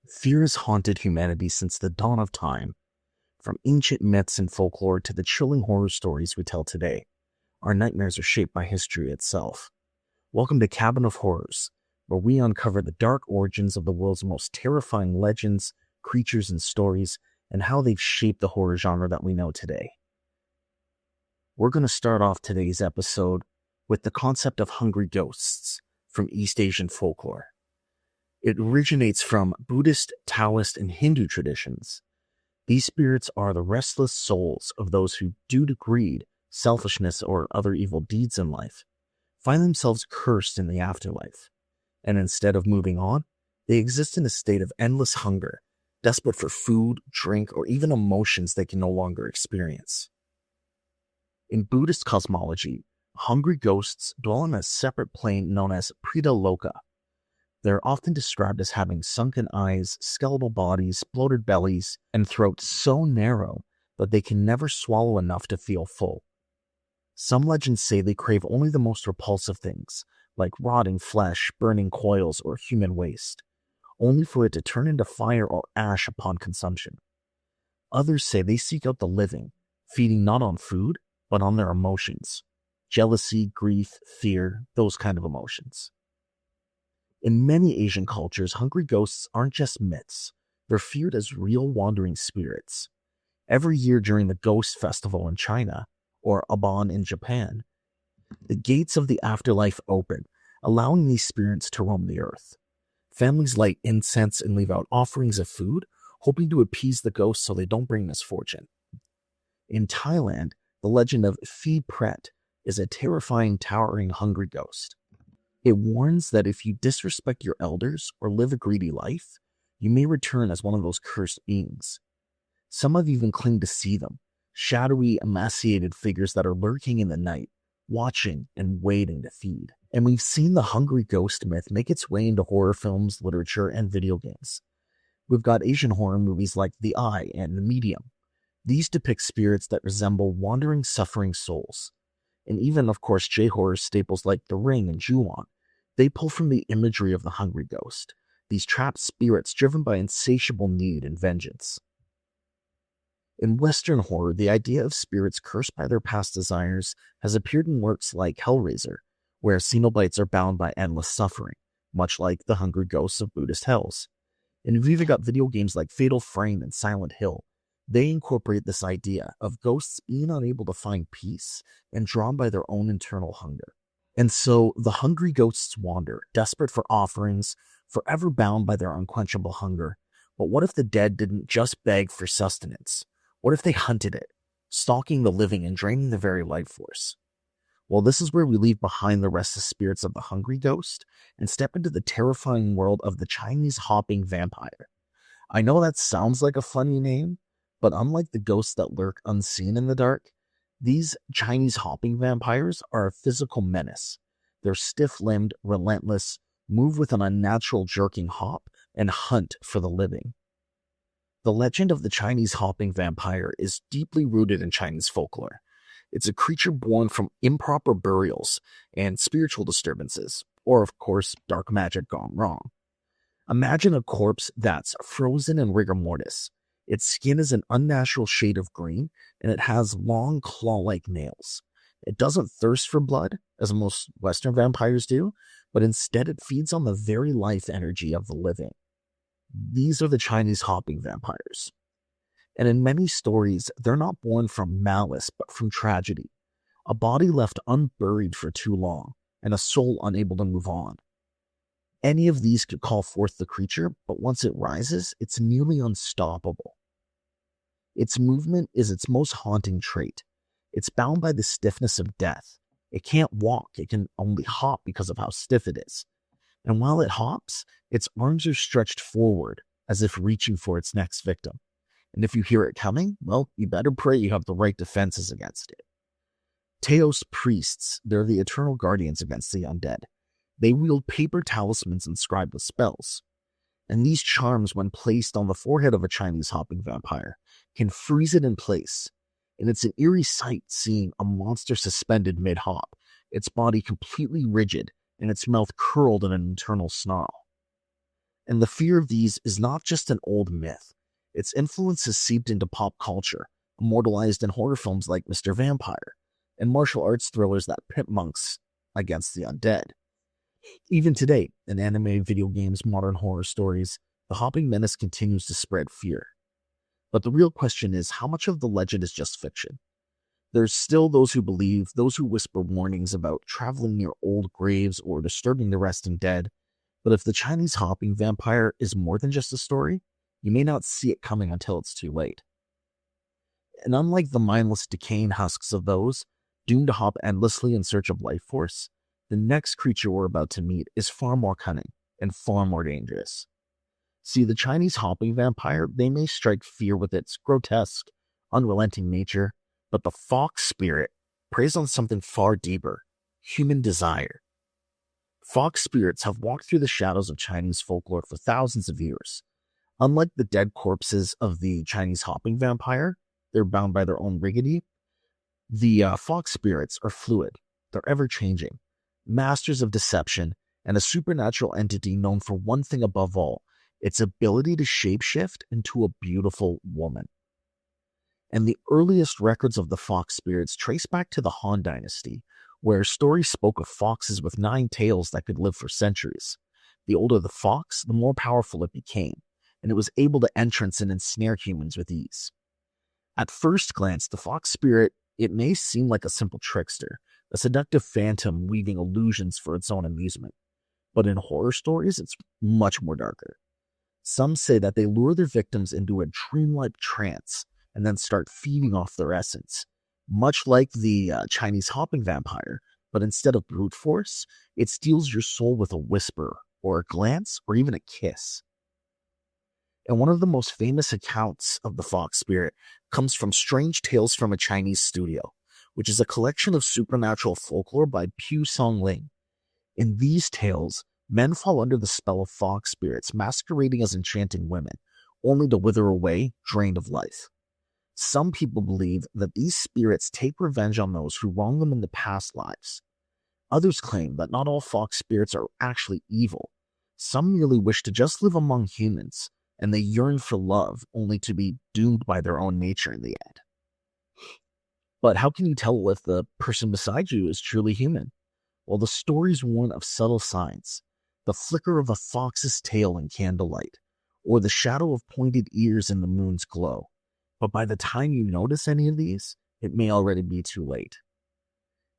Fear has haunted humanity since the dawn of time. From ancient myths and folklore to the chilling horror stories we tell today, our nightmares are shaped by history itself. Welcome to Cabin of Horrors, where we uncover the dark origins of the world's most terrifying legends, creatures, and stories, and how they've shaped the horror genre that we know today. We're going to start off today's episode with the concept of hungry ghosts from East Asian folklore. It originates from Buddhist, Taoist, and Hindu traditions. These spirits are the restless souls of those who, due to greed, selfishness, or other evil deeds in life, find themselves cursed in the afterlife. And instead of moving on, they exist in a state of endless hunger, desperate for food, drink, or even emotions they can no longer experience. In Buddhist cosmology, hungry ghosts dwell on a separate plane known as Loka. They're often described as having sunken eyes, skeletal bodies, bloated bellies, and throats so narrow that they can never swallow enough to feel full. Some legends say they crave only the most repulsive things, like rotting flesh, burning coils, or human waste, only for it to turn into fire or ash upon consumption. Others say they seek out the living, feeding not on food, but on their emotions. Jealousy, grief, fear, those kind of emotions. In many Asian cultures, hungry ghosts aren't just myths. They're feared as real wandering spirits. Every year during the Ghost Festival in China, or Aban in Japan, the gates of the afterlife open, allowing these spirits to roam the earth. Families light incense and leave out offerings of food, hoping to appease the ghosts so they don't bring misfortune. In Thailand, the legend of Phi Pret is a terrifying, towering, hungry ghost. It warns that if you disrespect your elders or live a greedy life, you may return as one of those cursed beings. Some have even claimed to see them, shadowy, emaciated figures that are lurking in the night, watching and waiting to feed. And we've seen the hungry ghost myth make its way into horror films, literature, and video games. We've got Asian horror movies like The Eye and The Medium. These depict spirits that resemble wandering, suffering souls. And even, of course, J-horror staples like The Ring and Ju-on. They pull from the imagery of the hungry ghost, these trapped spirits driven by insatiable need and vengeance. In Western horror, the idea of spirits cursed by their past desires has appeared in works like Hellraiser, where Cenobites are bound by endless suffering, much like the hungry ghosts of Buddhist hells. And we've even got video games like Fatal Frame and Silent Hill. They incorporate this idea of ghosts being unable to find peace and drawn by their own internal hunger. And so the hungry ghosts wander, desperate for offerings, forever bound by their unquenchable hunger. But what if the dead didn't just beg for sustenance? What if they hunted it, stalking the living and draining the very life force? Well, this is where we leave behind the restless spirits of the hungry ghost and step into the terrifying world of the Chinese hopping vampire. I know that sounds like a funny name, but unlike the ghosts that lurk unseen in the dark, these Chinese hopping vampires are a physical menace. They're stiff-limbed, relentless, move with an unnatural jerking hop, and hunt for the living. The legend of the Chinese hopping vampire is deeply rooted in Chinese folklore. It's a creature born from improper burials and spiritual disturbances, or of course, dark magic gone wrong. Imagine a corpse that's frozen in rigor mortis. Its skin is an unnatural shade of green, and it has long claw-like nails. It doesn't thirst for blood, as most Western vampires do, but instead it feeds on the very life energy of the living. These are the Chinese hopping vampires. And in many stories, they're not born from malice, but from tragedy. A body left unburied for too long, and a soul unable to move on. Any of these could call forth the creature, but once it rises, it's nearly unstoppable. Its movement is its most haunting trait. It's bound by the stiffness of death. It can't walk, it can only hop because of how stiff it is. And while it hops, its arms are stretched forward, as if reaching for its next victim. And if you hear it coming, well, you better pray you have the right defenses against it. Taoist priests, they're the eternal guardians against the undead. They wield paper talismans inscribed with spells. And these charms, when placed on the forehead of a Chinese hopping vampire, can freeze it in place. And it's an eerie sight seeing a monster suspended mid-hop, its body completely rigid and its mouth curled in an eternal snarl. And the fear of these is not just an old myth. Its influence has seeped into pop culture, immortalized in horror films like Mr. Vampire, and martial arts thrillers that pit monks against the undead. Even today, in anime, video games, modern horror stories, the hopping menace continues to spread fear. But the real question is, how much of the legend is just fiction? There's still those who believe, those who whisper warnings about traveling near old graves or disturbing the resting dead. But if the Chinese hopping vampire is more than just a story, you may not see it coming until it's too late. And unlike the mindless decaying husks of those doomed to hop endlessly in search of life force, the next creature we're about to meet is far more cunning and far more dangerous. See, the Chinese hopping vampire, they may strike fear with its grotesque, unrelenting nature, but the fox spirit preys on something far deeper: human desire. Fox spirits have walked through the shadows of Chinese folklore for thousands of years. Unlike the dead corpses of the Chinese hopping vampire, they're bound by their own rigidity. The fox spirits are fluid, they're ever-changing, masters of deception, and a supernatural entity known for one thing above all: its ability to shapeshift into a beautiful woman. And the earliest records of the fox spirits trace back to the Han Dynasty, where stories spoke of foxes with 9 tails that could live for centuries. The older the fox, the more powerful it became, and it was able to entrance and ensnare humans with ease. At first glance, the fox spirit, it may seem like a simple trickster, a seductive phantom weaving illusions for its own amusement. But in horror stories, it's much more darker. Some say that they lure their victims into a dreamlike trance and then start feeding off their essence, much like the Chinese hopping vampire, but instead of brute force, it steals your soul with a whisper, or a glance, or even a kiss. And one of the most famous accounts of the fox spirit comes from Strange Tales from a Chinese Studio, which is a collection of supernatural folklore by Pu Songling. In these tales, men fall under the spell of fox spirits masquerading as enchanting women, only to wither away, drained of life. Some people believe that these spirits take revenge on those who wronged them in the past lives. Others claim that not all fox spirits are actually evil. Some merely wish to just live among humans, and they yearn for love, only to be doomed by their own nature in the end. But how can you tell if the person beside you is truly human? Well, the stories warn of subtle signs: the flicker of a fox's tail in candlelight, or the shadow of pointed ears in the moon's glow. But by the time you notice any of these, it may already be too late.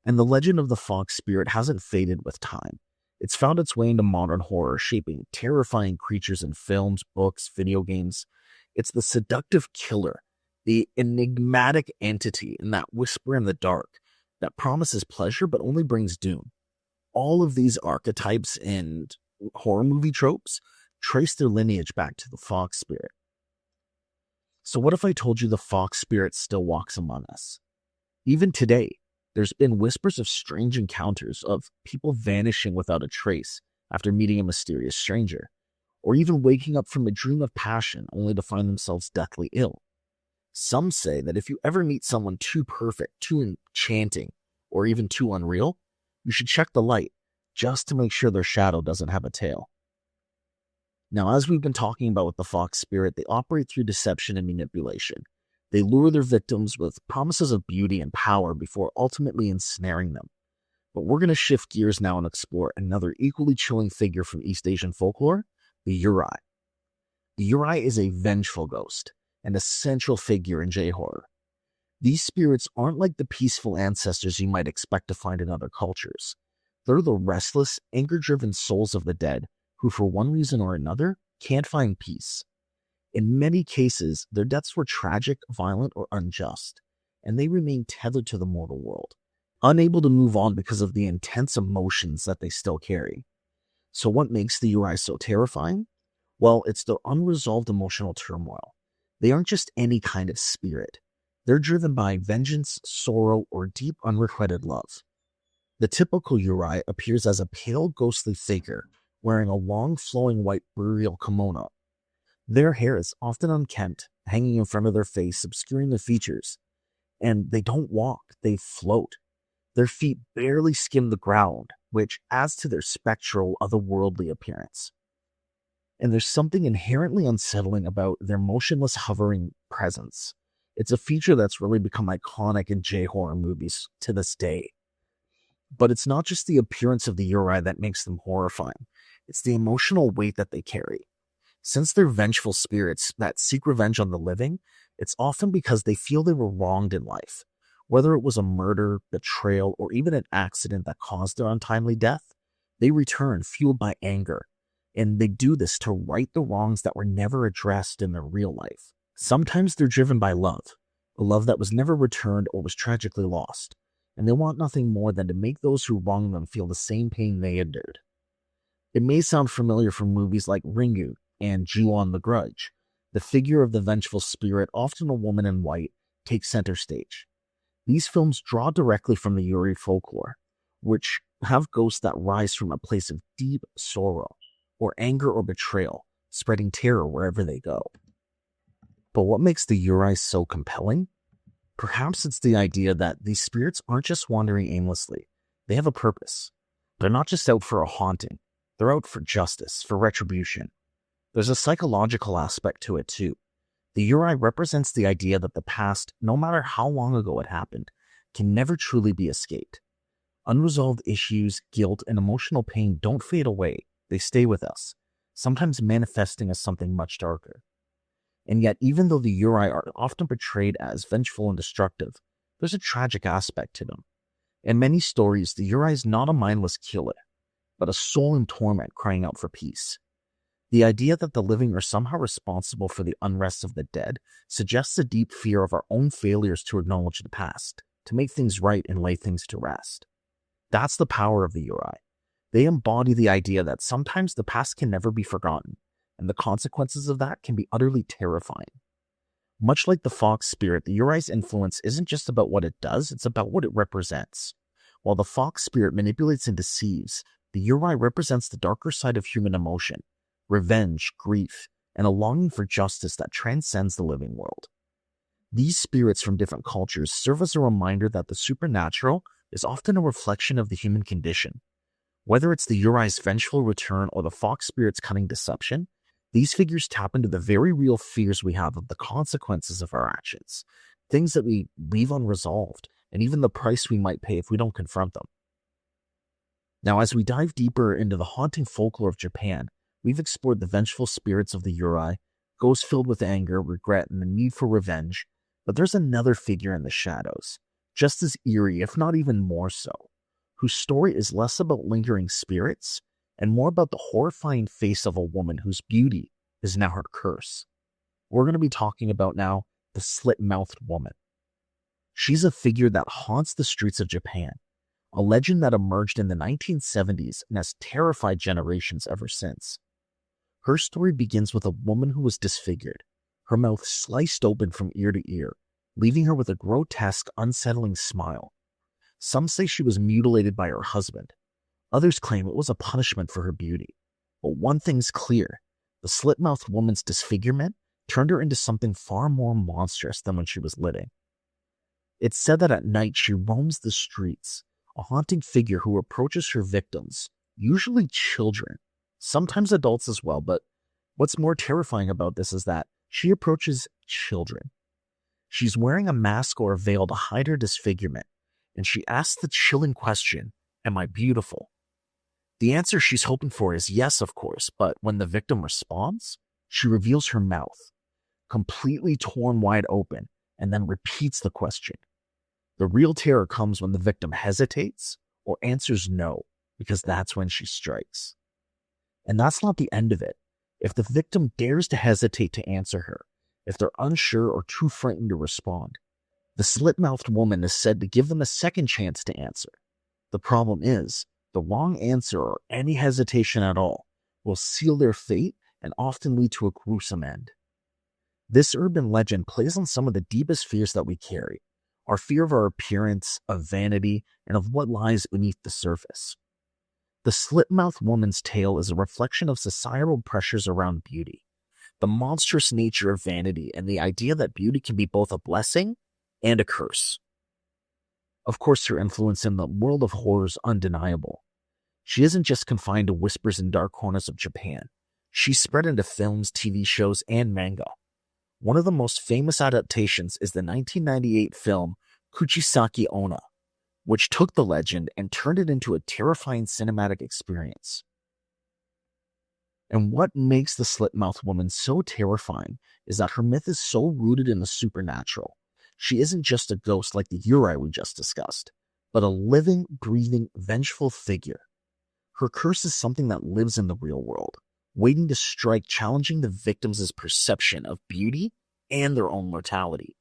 And the legend of the fox spirit hasn't faded with time. It's found its way into modern horror, shaping terrifying creatures in films, books, video games. It's the seductive killer, the enigmatic entity in that whisper in the dark that promises pleasure but only brings doom. All of these archetypes and horror movie tropes trace their lineage back to the fox spirit. So what if I told you the fox spirit still walks among us? Even today, there's been whispers of strange encounters, of people vanishing without a trace after meeting a mysterious stranger, or even waking up from a dream of passion only to find themselves deathly ill. Some say that if you ever meet someone too perfect, too enchanting, or even too unreal, you should check the light just to make sure their shadow doesn't have a tail. Now, as we've been talking about with the fox spirit, they operate through deception and manipulation. They lure their victims with promises of beauty and power before ultimately ensnaring them. But we're going to shift gears now and explore another equally chilling figure from East Asian folklore, the Yurei. The Yurei is a vengeful ghost and a central figure in J-horror. These spirits aren't like the peaceful ancestors you might expect to find in other cultures. They're the restless, anger-driven souls of the dead who, for one reason or another, can't find peace. In many cases, their deaths were tragic, violent, or unjust, and they remain tethered to the mortal world, unable to move on because of the intense emotions that they still carry. So what makes the Yurei so terrifying? Well, it's their unresolved emotional turmoil. They aren't just any kind of spirit. They're driven by vengeance, sorrow, or deep unrequited love. The typical Yurei appears as a pale, ghostly figure wearing a long, flowing white burial kimono. Their hair is often unkempt, hanging in front of their face, obscuring their features. And they don't walk, they float. Their feet barely skim the ground, which adds to their spectral, otherworldly appearance. And there's something inherently unsettling about their motionless hovering presence. It's a feature that's really become iconic in J-horror movies to this day. But it's not just the appearance of the Yurei that makes them horrifying. It's the emotional weight that they carry. Since they're vengeful spirits that seek revenge on the living, it's often because they feel they were wronged in life. Whether it was a murder, betrayal, or even an accident that caused their untimely death, they return fueled by anger. And they do this to right the wrongs that were never addressed in their real life. Sometimes they're driven by love, a love that was never returned or was tragically lost. And they want nothing more than to make those who wronged them feel the same pain they endured. It may sound familiar from movies like Ringu and Ju-on the Grudge. The figure of the vengeful spirit, often a woman in white, takes center stage. These films draw directly from the Yurei folklore, which have ghosts that rise from a place of deep sorrow, or anger or betrayal, spreading terror wherever they go. But what makes the Yurei so compelling? Perhaps it's the idea that these spirits aren't just wandering aimlessly. They have a purpose. They're not just out for a haunting. They're out for justice, for retribution. There's a psychological aspect to it too. The Yurei represents the idea that the past, no matter how long ago it happened, can never truly be escaped. Unresolved issues, guilt, and emotional pain don't fade away. They stay with us, sometimes manifesting as something much darker. And yet, even though the Yurei are often portrayed as vengeful and destructive, there's a tragic aspect to them. In many stories, the Yurei is not a mindless killer, but a soul in torment crying out for peace. The idea that the living are somehow responsible for the unrest of the dead suggests a deep fear of our own failures to acknowledge the past, to make things right and lay things to rest. That's the power of the Yurei. They embody the idea that sometimes the past can never be forgotten, and the consequences of that can be utterly terrifying. Much like the fox spirit, the Yurei's influence isn't just about what it does, it's about what it represents. While the fox spirit manipulates and deceives, the Yurei represents the darker side of human emotion, revenge, grief, and a longing for justice that transcends the living world. These spirits from different cultures serve as a reminder that the supernatural is often a reflection of the human condition. Whether it's the Yurei's vengeful return or the fox spirit's cunning deception, these figures tap into the very real fears we have of the consequences of our actions, things that we leave unresolved, and even the price we might pay if we don't confront them. Now, as we dive deeper into the haunting folklore of Japan, we've explored the vengeful spirits of the Yurei, ghosts filled with anger, regret, and the need for revenge, but there's another figure in the shadows, just as eerie, if not even more so, whose story is less about lingering spirits and more about the horrifying face of a woman whose beauty is now her curse. We're going to be talking about now the slit-mouthed woman. She's a figure that haunts the streets of Japan, a legend that emerged in the 1970s and has terrified generations ever since. Her story begins with a woman who was disfigured, her mouth sliced open from ear to ear, leaving her with a grotesque, unsettling smile. Some say she was mutilated by her husband. Others claim it was a punishment for her beauty. But one thing's clear, the slit-mouthed woman's disfigurement turned her into something far more monstrous than when she was living. It's said that at night she roams the streets, a haunting figure who approaches her victims, usually children, sometimes adults as well, but what's more terrifying about this is that she approaches children. She's wearing a mask or a veil to hide her disfigurement, and she asks the chilling question, "Am I beautiful?" The answer she's hoping for is yes, of course, but when the victim responds, she reveals her mouth, completely torn wide open, and then repeats the question. The real terror comes when the victim hesitates or answers no, because that's when she strikes. And that's not the end of it. If the victim dares to hesitate to answer her, if they're unsure or too frightened to respond, the slit-mouthed woman is said to give them a second chance to answer. The problem is, the wrong answer or any hesitation at all will seal their fate and often lead to a gruesome end. This urban legend plays on some of the deepest fears that we carry, our fear of our appearance, of vanity, and of what lies beneath the surface. The slit-mouthed woman's tale is a reflection of societal pressures around beauty, the monstrous nature of vanity, and the idea that beauty can be both a blessing and a curse. Of course, her influence in the world of horror is undeniable. She isn't just confined to whispers in dark corners of Japan. She's spread into films, TV shows, and manga. One of the most famous adaptations is the 1998 film Kuchisaki Onna, which took the legend and turned it into a terrifying cinematic experience. And what makes the slit-mouthed woman so terrifying is that her myth is so rooted in the supernatural. She isn't just a ghost like the Yurei we just discussed, but a living, breathing, vengeful figure. Her curse is something that lives in the real world, waiting to strike, challenging the victims' perception of beauty and their own mortality.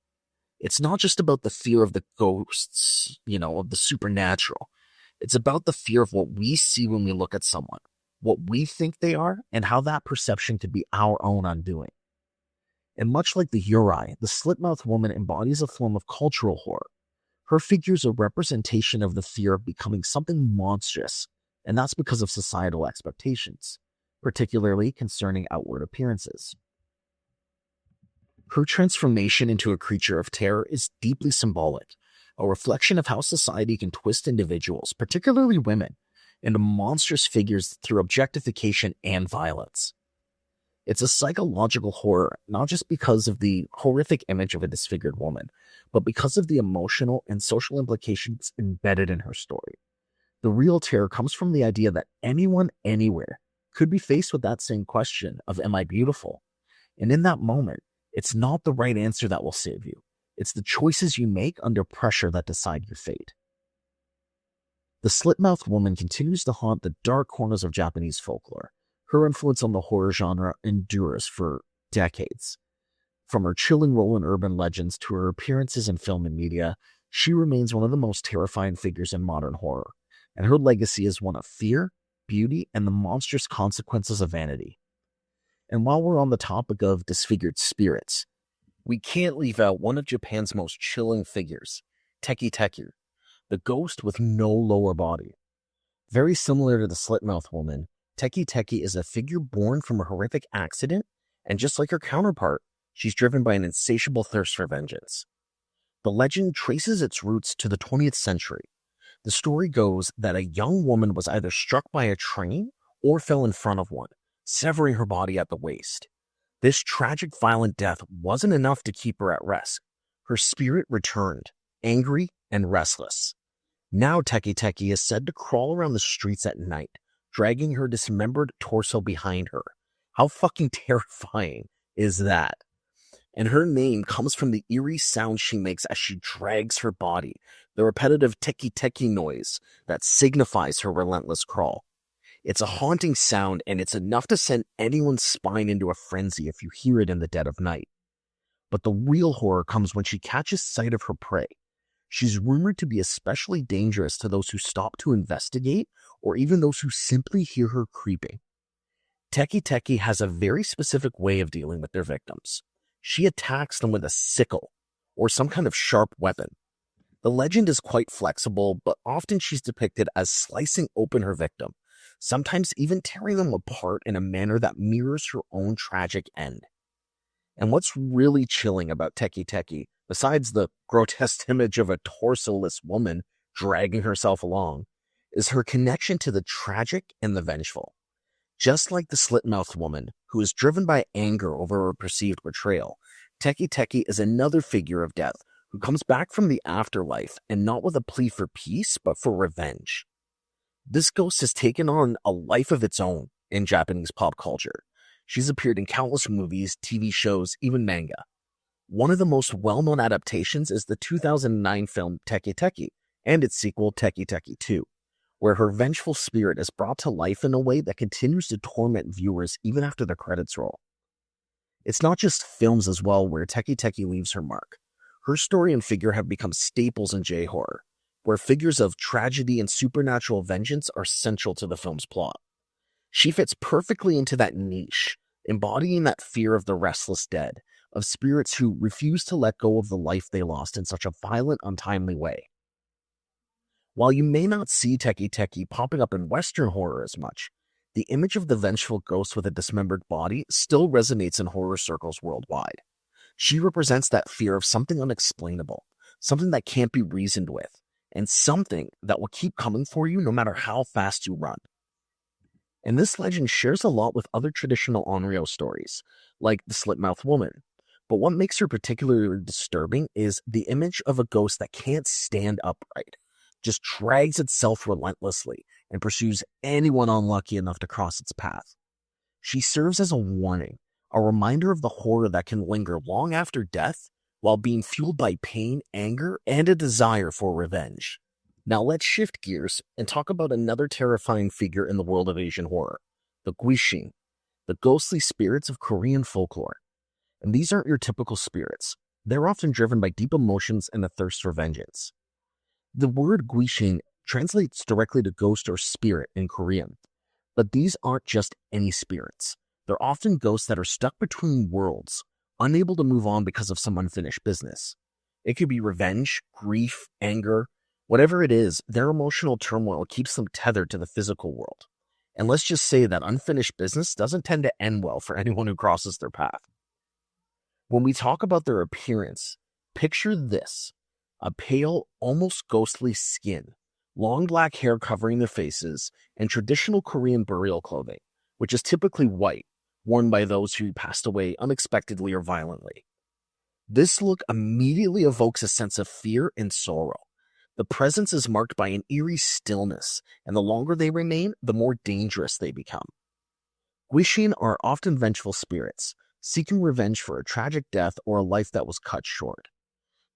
It's not just about the fear of the ghosts, of the supernatural. It's about the fear of what we see when we look at someone, what we think they are, and how that perception could be our own undoing. And much like the Yurei, the slit-mouthed woman embodies a form of cultural horror. Her figure is a representation of the fear of becoming something monstrous, and that's because of societal expectations, particularly concerning outward appearances. Her transformation into a creature of terror is deeply symbolic, a reflection of how society can twist individuals, particularly women, into monstrous figures through objectification and violence. It's a psychological horror, not just because of the horrific image of a disfigured woman, but because of the emotional and social implications embedded in her story. The real terror comes from the idea that anyone, anywhere, could be faced with that same question of, am I beautiful? And in that moment, it's not the right answer that will save you. It's the choices you make under pressure that decide your fate. The slit-mouthed woman continues to haunt the dark corners of Japanese folklore. Her influence on the horror genre endures for decades. From her chilling role in urban legends to her appearances in film and media, she remains one of the most terrifying figures in modern horror, and her legacy is one of fear, beauty, and the monstrous consequences of vanity. And while we're on the topic of disfigured spirits, we can't leave out one of Japan's most chilling figures, Teki, the ghost with no lower body. Very similar to the slit-mouthed woman, Teki is a figure born from a horrific accident, and just like her counterpart, she's driven by an insatiable thirst for vengeance. The legend traces its roots to the 20th century. The story goes that a young woman was either struck by a train or fell in front of one, severing her body at the waist. This tragic, violent death wasn't enough to keep her at rest. Her spirit returned, angry and restless. Now Teki is said to crawl around the streets at night, dragging her dismembered torso behind her. How fucking terrifying is that? And her name comes from the eerie sound she makes as she drags her body, the repetitive teki noise that signifies her relentless crawl. It's a haunting sound, and it's enough to send anyone's spine into a frenzy if you hear it in the dead of night. But the real horror comes when she catches sight of her prey. She's rumored to be especially dangerous to those who stop to investigate or even those who simply hear her creeping. Teki has a very specific way of dealing with their victims. She attacks them with a sickle or some kind of sharp weapon. The legend is quite flexible, but often she's depicted as slicing open her victim, sometimes even tearing them apart in a manner that mirrors her own tragic end. And what's really chilling about Teki, besides the grotesque image of a torso-less woman dragging herself along, is her connection to the tragic and the vengeful. Just like the slit-mouthed woman, who is driven by anger over her perceived betrayal, Teki is another figure of death who comes back from the afterlife, and not with a plea for peace, but for revenge. This ghost has taken on a life of its own in Japanese pop culture. She's appeared in countless movies, TV shows, even manga. One of the most well-known adaptations is the 2009 film Teki and its sequel Teki 2, where her vengeful spirit is brought to life in a way that continues to torment viewers even after the credits roll. It's not just films as well where Teki leaves her mark. Her story and figure have become staples in J-horror, where figures of tragedy and supernatural vengeance are central to the film's plot. She fits perfectly into that niche, embodying that fear of the restless dead, of spirits who refuse to let go of the life they lost in such a violent, untimely way. While you may not see Teki popping up in Western horror as much, the image of the vengeful ghost with a dismembered body still resonates in horror circles worldwide. She represents that fear of something unexplainable, something that can't be reasoned with, and something that will keep coming for you no matter how fast you run. And this legend shares a lot with other traditional Onryo stories, like the Slit-Mouthed Woman. But what makes her particularly disturbing is the image of a ghost that can't stand upright, just drags itself relentlessly and pursues anyone unlucky enough to cross its path. She serves as a warning, a reminder of the horror that can linger long after death while being fueled by pain, anger, and a desire for revenge. Now let's shift gears and talk about another terrifying figure in the world of Asian horror, the Gwishin, the ghostly spirits of Korean folklore. And these aren't your typical spirits. They're often driven by deep emotions and a thirst for vengeance. The word Gwishin translates directly to ghost or spirit in Korean, but these aren't just any spirits. They're often ghosts that are stuck between worlds, unable to move on because of some unfinished business. It could be revenge, grief, anger, whatever it is, their emotional turmoil keeps them tethered to the physical world. And let's just say that unfinished business doesn't tend to end well for anyone who crosses their path. When we talk about their appearance, picture this: a pale, almost ghostly skin, long black hair covering their faces, and traditional Korean burial clothing, which is typically white, worn by those who passed away unexpectedly or violently. This look immediately evokes a sense of fear and sorrow. The presence is marked by an eerie stillness, and the longer they remain, the more dangerous they become. Gwishin are often vengeful spirits, seeking revenge for a tragic death or a life that was cut short.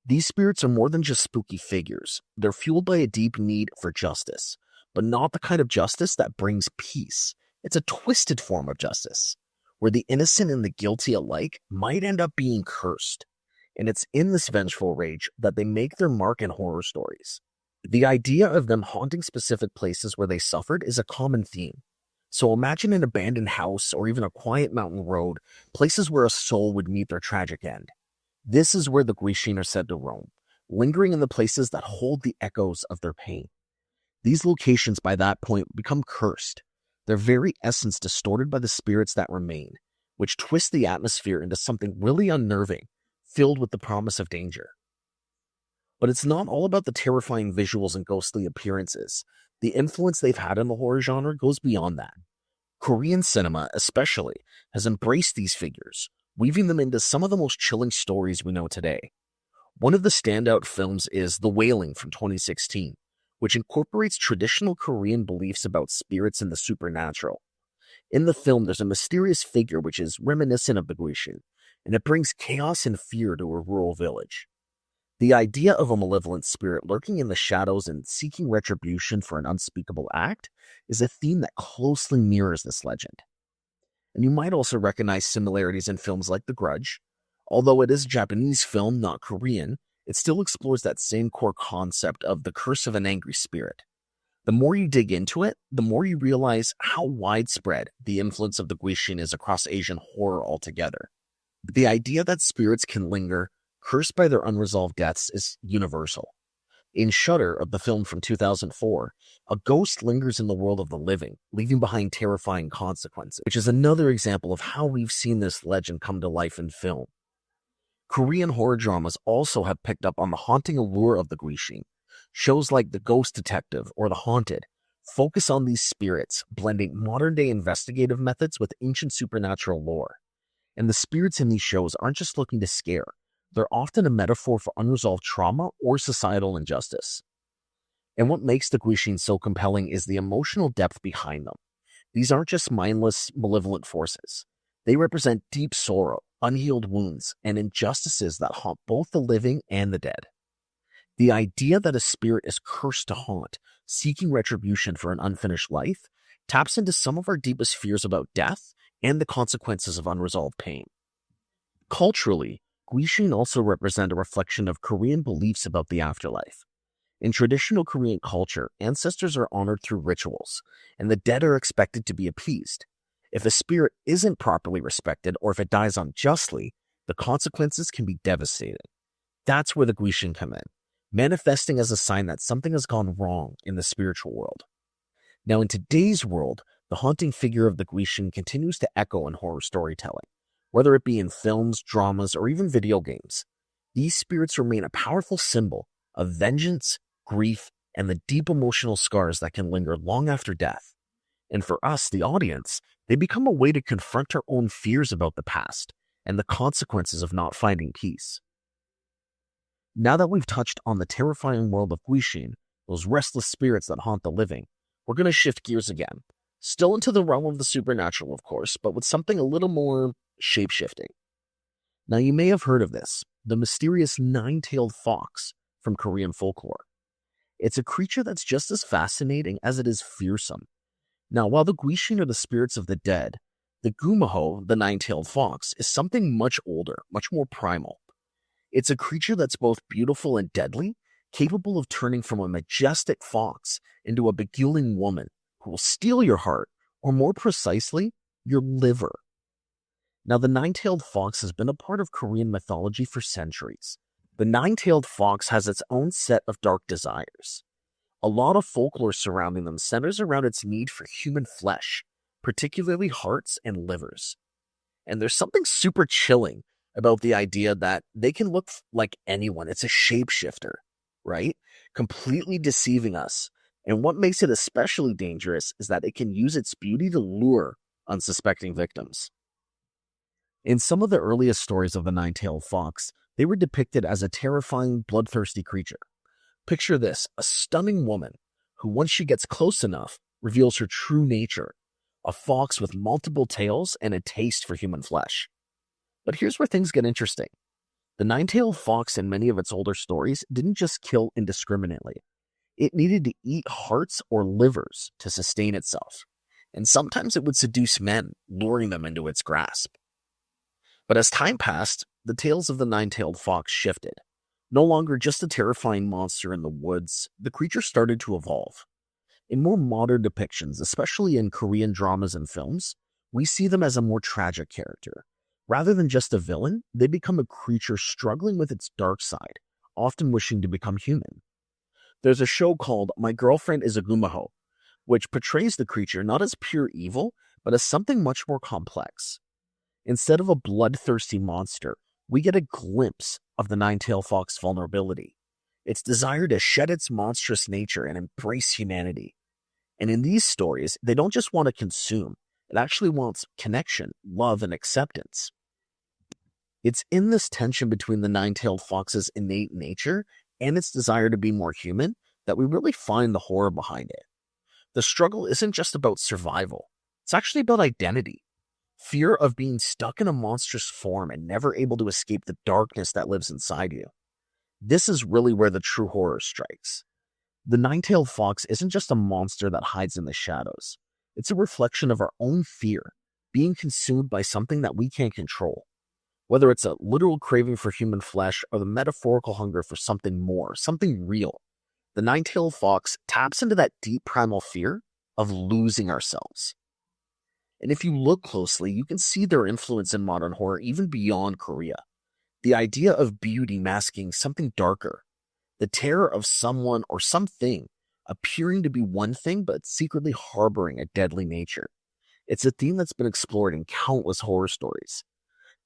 These spirits are more than just spooky figures. They're fueled by a deep need for justice, but not the kind of justice that brings peace. It's a twisted form of justice, where the innocent and the guilty alike might end up being cursed. And it's in this vengeful rage that they make their mark in horror stories. The idea of them haunting specific places where they suffered is a common theme. So imagine an abandoned house or even a quiet mountain road, places where a soul would meet their tragic end. This is where the Gwishin are said to roam, lingering in the places that hold the echoes of their pain. These locations by that point become cursed, their very essence distorted by the spirits that remain, which twist the atmosphere into something really unnerving, filled with the promise of danger. But it's not all about the terrifying visuals and ghostly appearances. The influence they've had in the horror genre goes beyond that. Korean cinema, especially, has embraced these figures, weaving them into some of the most chilling stories we know today. One of the standout films is The Wailing from 2016, which incorporates traditional Korean beliefs about spirits and the supernatural. In the film, there's a mysterious figure which is reminiscent of the Gwishin, and it brings chaos and fear to a rural village. The idea of a malevolent spirit lurking in the shadows and seeking retribution for an unspeakable act is a theme that closely mirrors this legend. And you might also recognize similarities in films like The Grudge. Although it is a Japanese film, not Korean, it still explores that same core concept of the curse of an angry spirit. The more you dig into it, the more you realize how widespread the influence of the Gwishin is across Asian horror altogether. The idea that spirits can linger, cursed by their unresolved deaths, is universal. In Shudder, of the film from 2004, a ghost lingers in the world of the living, leaving behind terrifying consequences, which is another example of how we've seen this legend come to life in film. Korean horror dramas also have picked up on the haunting allure of the Gwishin. Shows like The Ghost Detective or The Haunted focus on these spirits, blending modern-day investigative methods with ancient supernatural lore. And the spirits in these shows aren't just looking to scare. They're often a metaphor for unresolved trauma or societal injustice. And what makes the Gwishin so compelling is the emotional depth behind them. These aren't just mindless, malevolent forces. They represent deep sorrow, unhealed wounds, and injustices that haunt both the living and the dead. The idea that a spirit is cursed to haunt, seeking retribution for an unfinished life, taps into some of our deepest fears about death and the consequences of unresolved pain. Culturally, Gwishin also represent a reflection of Korean beliefs about the afterlife. In traditional Korean culture, ancestors are honored through rituals, and the dead are expected to be appeased. If a spirit isn't properly respected, or if it dies unjustly, the consequences can be devastating. That's where the Gwishin come in, manifesting as a sign that something has gone wrong in the spiritual world. Now, in today's world, the haunting figure of the Gwishin continues to echo in horror storytelling. Whether it be in films, dramas, or even video games, these spirits remain a powerful symbol of vengeance, grief, and the deep emotional scars that can linger long after death. And for us, the audience, they become a way to confront our own fears about the past and the consequences of not finding peace. Now that we've touched on the terrifying world of Gwishin, those restless spirits that haunt the living, we're going to shift gears again. Still into the realm of the supernatural, of course, but with something a little more shape-shifting. Now, you may have heard of this, the mysterious nine-tailed fox from Korean folklore. It's a creature that's just as fascinating as it is fearsome. Now, while the Gwishin are the spirits of the dead, the gumaho, the nine-tailed fox, is something much older, much more primal. It's a creature that's both beautiful and deadly, capable of turning from a majestic fox into a beguiling woman who will steal your heart, or more precisely, your liver. Now, the nine-tailed fox has been a part of Korean mythology for centuries. The nine-tailed fox has its own set of dark desires. A lot of folklore surrounding them centers around its need for human flesh, particularly hearts and livers. And there's something super chilling about the idea that they can look like anyone. It's a shapeshifter, right? Completely deceiving us. And what makes it especially dangerous is that it can use its beauty to lure unsuspecting victims. In some of the earliest stories of the nine-tailed fox, they were depicted as a terrifying, bloodthirsty creature. Picture this, a stunning woman who, once she gets close enough, reveals her true nature, a fox with multiple tails and a taste for human flesh. But here's where things get interesting. The nine-tailed fox in many of its older stories didn't just kill indiscriminately. It needed to eat hearts or livers to sustain itself, and sometimes it would seduce men, luring them into its grasp. But as time passed, the tales of the nine-tailed fox shifted. No longer just a terrifying monster in the woods, the creature started to evolve. In more modern depictions, especially in Korean dramas and films, we see them as a more tragic character. Rather than just a villain, they become a creature struggling with its dark side, often wishing to become human. There's a show called My Girlfriend is a Gumaho, which portrays the creature not as pure evil, but as something much more complex. Instead of a bloodthirsty monster, we get a glimpse of the nine-tailed fox vulnerability, its desire to shed its monstrous nature and embrace humanity. And in these stories, they don't just want to consume, it actually wants connection, love, and acceptance. It's in this tension between the nine-tailed fox's innate nature and its desire to be more human that we really find the horror behind it. The struggle isn't just about survival, it's actually about identity. Fear of being stuck in a monstrous form and never able to escape the darkness that lives inside you. This is really where the true horror strikes. The nine-tailed fox isn't just a monster that hides in the shadows. It's a reflection of our own fear, being consumed by something that we can't control. Whether it's a literal craving for human flesh or the metaphorical hunger for something more, something real, the nine-tailed fox taps into that deep primal fear of losing ourselves. And if you look closely, you can see their influence in modern horror even beyond Korea. The idea of beauty masking something darker, the terror of someone or something appearing to be one thing but secretly harboring a deadly nature. It's a theme that's been explored in countless horror stories.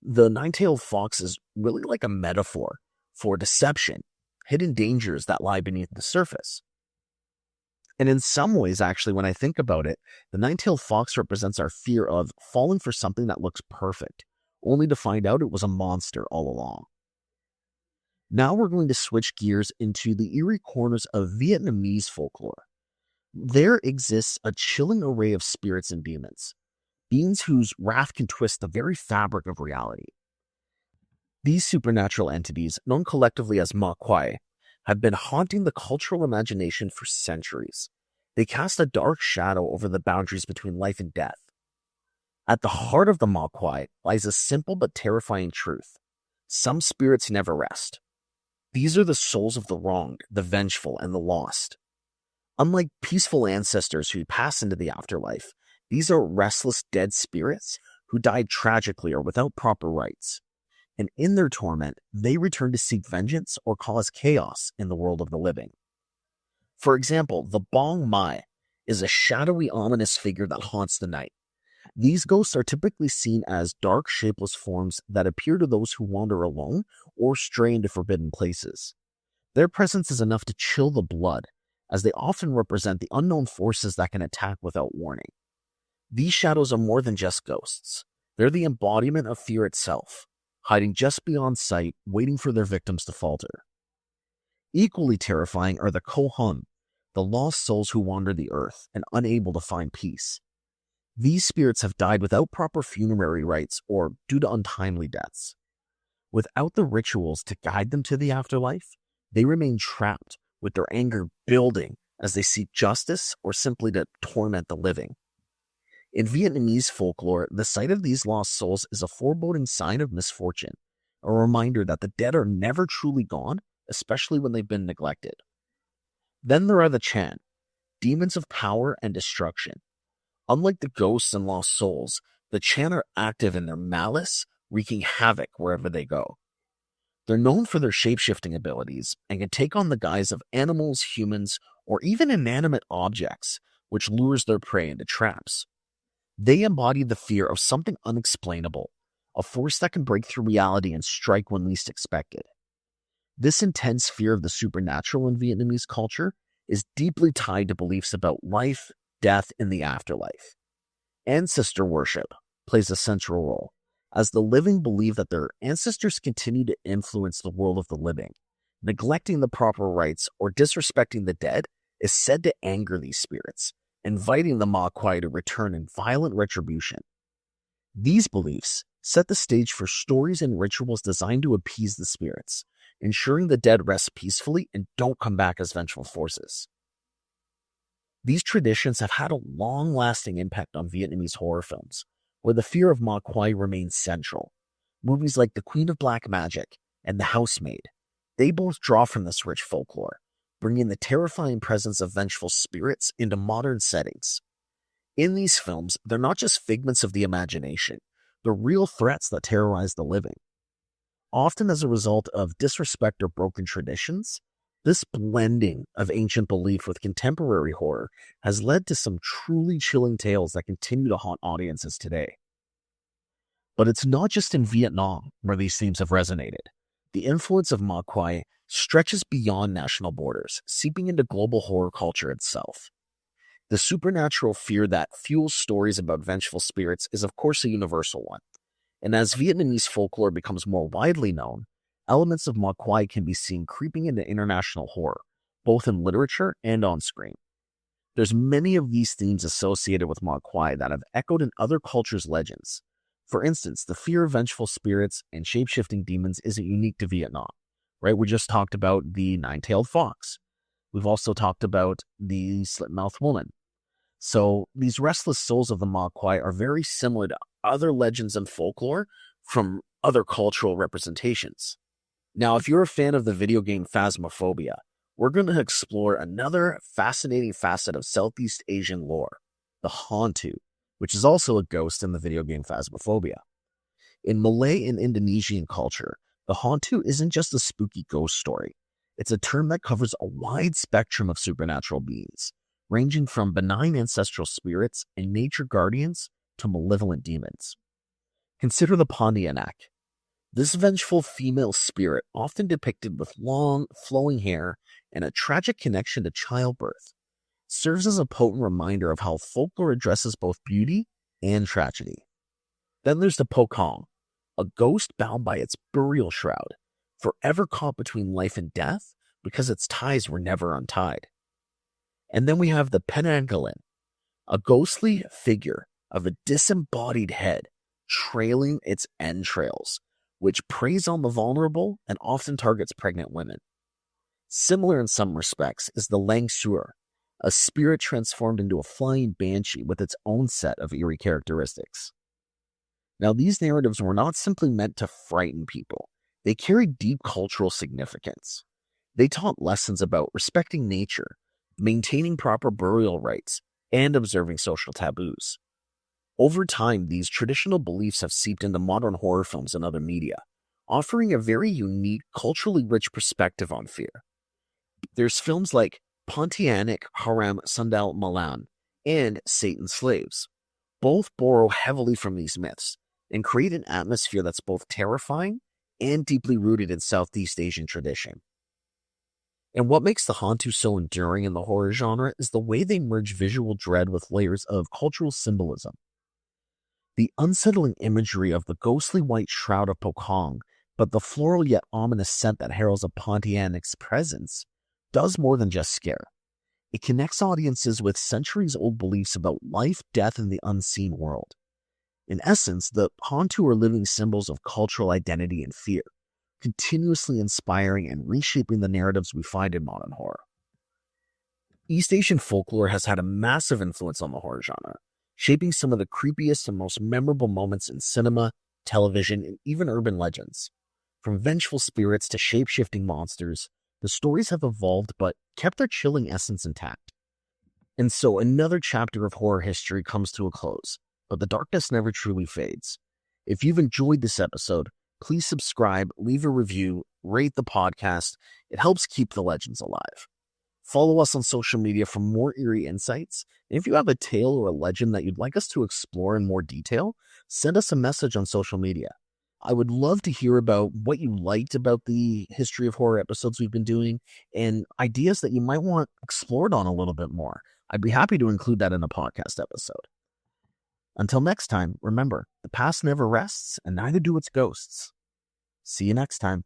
The nine-tailed fox is really like a metaphor for deception, hidden dangers that lie beneath the surface. And in some ways, actually, when I think about it, the nine-tailed fox represents our fear of falling for something that looks perfect, only to find out it was a monster all along. Now we're going to switch gears into the eerie corners of Vietnamese folklore. There exists a chilling array of spirits and demons, beings whose wrath can twist the very fabric of reality. These supernatural entities, known collectively as ma quai, have been haunting the cultural imagination for centuries. They cast a dark shadow over the boundaries between life and death. At the heart of the ma quai lies a simple but terrifying truth. Some spirits never rest. These are the souls of the wronged, the vengeful, and the lost. Unlike peaceful ancestors who pass into the afterlife, these are restless dead spirits who died tragically or without proper rites. And in their torment, they return to seek vengeance or cause chaos in the world of the living. For example, the Bong Mai is a shadowy, ominous figure that haunts the night. These ghosts are typically seen as dark, shapeless forms that appear to those who wander alone or stray into forbidden places. Their presence is enough to chill the blood, as they often represent the unknown forces that can attack without warning. These shadows are more than just ghosts. They're the embodiment of fear itself, hiding just beyond sight, waiting for their victims to falter. Equally terrifying are the Kohun, the lost souls who wander the earth and unable to find peace. These spirits have died without proper funerary rites or due to untimely deaths. Without the rituals to guide them to the afterlife, they remain trapped, with their anger building as they seek justice or simply to torment the living. In Vietnamese folklore, the sight of these lost souls is a foreboding sign of misfortune, a reminder that the dead are never truly gone, especially when they've been neglected. Then there are the Chan, demons of power and destruction. Unlike the ghosts and lost souls, the Chan are active in their malice, wreaking havoc wherever they go. They're known for their shape-shifting abilities and can take on the guise of animals, humans, or even inanimate objects, which lures their prey into traps. They embody the fear of something unexplainable, a force that can break through reality and strike when least expected. This intense fear of the supernatural in Vietnamese culture is deeply tied to beliefs about life, death, and the afterlife. Ancestor worship plays a central role, as the living believe that their ancestors continue to influence the world of the living. Neglecting the proper rites or disrespecting the dead is said to anger these spirits, inviting the Ma Kwai to return in violent retribution. These beliefs set the stage for stories and rituals designed to appease the spirits, ensuring the dead rest peacefully and don't come back as vengeful forces. These traditions have had a long-lasting impact on Vietnamese horror films, where the fear of Ma Kwai remains central. Movies like The Queen of Black Magic and The Housemaid, they both draw from this rich folklore, bringing the terrifying presence of vengeful spirits into modern settings. In these films, they're not just figments of the imagination, they're real threats that terrorize the living. Often as a result of disrespect or broken traditions, this blending of ancient belief with contemporary horror has led to some truly chilling tales that continue to haunt audiences today. But it's not just in Vietnam where these themes have resonated. The influence of Ma Kwai stretches beyond national borders, seeping into global horror culture itself. The supernatural fear that fuels stories about vengeful spirits is of course a universal one, and as Vietnamese folklore becomes more widely known, elements of Ma Kwai can be seen creeping into international horror, both in literature and on screen. There's many of these themes associated with Ma Kwai that have echoed in other cultures' legends. For instance, the fear of vengeful spirits and shape-shifting demons isn't unique to Vietnam, right? We just talked about the nine-tailed fox. We've also talked about the slit-mouthed woman. So these restless souls of the Ma Kwai are very similar to other legends and folklore from other cultural representations. Now, if you're a fan of the video game Phasmophobia, we're going to explore another fascinating facet of Southeast Asian lore, the Hantu, which is also a ghost in the video game Phasmophobia. In Malay and Indonesian culture, the Hantu isn't just a spooky ghost story. It's a term that covers a wide spectrum of supernatural beings, ranging from benign ancestral spirits and nature guardians to malevolent demons. Consider the Pontianak. This vengeful female spirit, often depicted with long, flowing hair and a tragic connection to childbirth, serves as a potent reminder of how folklore addresses both beauty and tragedy. Then there's the Pocong, a ghost bound by its burial shroud, forever caught between life and death because its ties were never untied. And then we have the Penanggalan, a ghostly figure of a disembodied head trailing its entrails, which preys on the vulnerable and often targets pregnant women. Similar in some respects is the Lang Suer, a spirit transformed into a flying banshee with its own set of eerie characteristics. Now, these narratives were not simply meant to frighten people. They carried deep cultural significance. They taught lessons about respecting nature, maintaining proper burial rites, and observing social taboos. Over time, these traditional beliefs have seeped into modern horror films and other media, offering a very unique, culturally rich perspective on fear. There's films like Pontianak Haram Sundal Malam and Satan's Slaves. Both borrow heavily from these myths and create an atmosphere that's both terrifying and deeply rooted in Southeast Asian tradition. And what makes the Hantu so enduring in the horror genre is the way they merge visual dread with layers of cultural symbolism. The unsettling imagery of the ghostly white shroud of Pocong, but the floral yet ominous scent that heralds a Pontianic's presence, does more than just scare. It connects audiences with centuries-old beliefs about life, death, and the unseen world. In essence, the Hantu are living symbols of cultural identity and fear, continuously inspiring and reshaping the narratives we find in modern horror. East Asian folklore has had a massive influence on the horror genre, shaping some of the creepiest and most memorable moments in cinema, television, and even urban legends. From vengeful spirits to shape-shifting monsters, the stories have evolved but kept their chilling essence intact. And so another chapter of horror history comes to a close, but the darkness never truly fades. If you've enjoyed this episode, please subscribe, leave a review, rate the podcast. It helps keep the legends alive. Follow us on social media for more eerie insights. And if you have a tale or a legend that you'd like us to explore in more detail, send us a message on social media. I would love to hear about what you liked about the history of horror episodes we've been doing and ideas that you might want explored on a little bit more. I'd be happy to include that in a podcast episode. Until next time, remember, the past never rests and neither do its ghosts. See you next time.